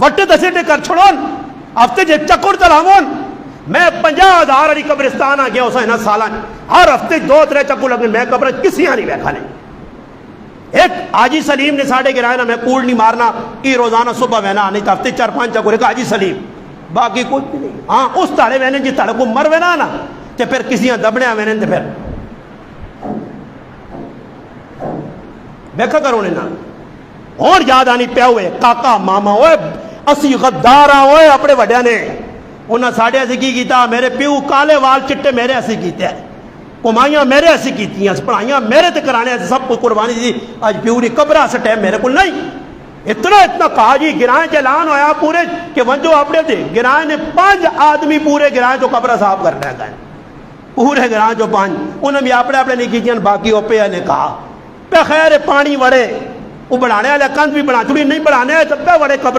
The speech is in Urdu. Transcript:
وٹ دسے کر چھوڑون ہفتے جے چکر چلاون میں 50,000 والی قبرستان آ گیا اس اینا سالہ ہر ہفتے 2-3 چکر لگے میں قبر کسی نہیں بیٹھا نہیں ایک حاجی سلیم نے ساڑھے گرائے نا میں کوڑ نہیں مارنا ای روزانہ صبح وینا نہیں تو ہفتے 4-5 چکر ایک حاجی سلیم باقی کچھ نہیں ہاں اس تاڑے وینے جی تاڑے کو مر وینا نا تے پھر کسی دبڑے وینے تے پھر بیکھا کرو نے نا اور یاد آنی پیا ہوئے کاکا ماما ہوئے اسی غدار ہوئے اپنے وڈیا نے انہاں ساڑھے ایسی کی کیتا میرے پیو کالے وال چٹے میرے ایسی کیتے ہیں کمائیاں میرے ایسی کیتی ہیں پڑھائیاں میرے تے کرانے ایسے سب کچھ قربانی دی آج پیو نہیں قبرہ سے ٹائم میرے کو نہیں اتنا کہا جی گرائیں چلان ہویا پورے کہ ونجو اپنے دے گرائیں نے 5 آدمی پورے گرائیں جو قبرہ صاحب کر رہے گئے پورے گرائیں جو 5 انہوں بھی اپنے نہیں کیجیاں باقی اوپے نے کہا پہ خیر پانی وڑے وہ بڑھانے والے کند بھی بنا چھوڑی نہیں بڑھانے تب پہ وڑے قبر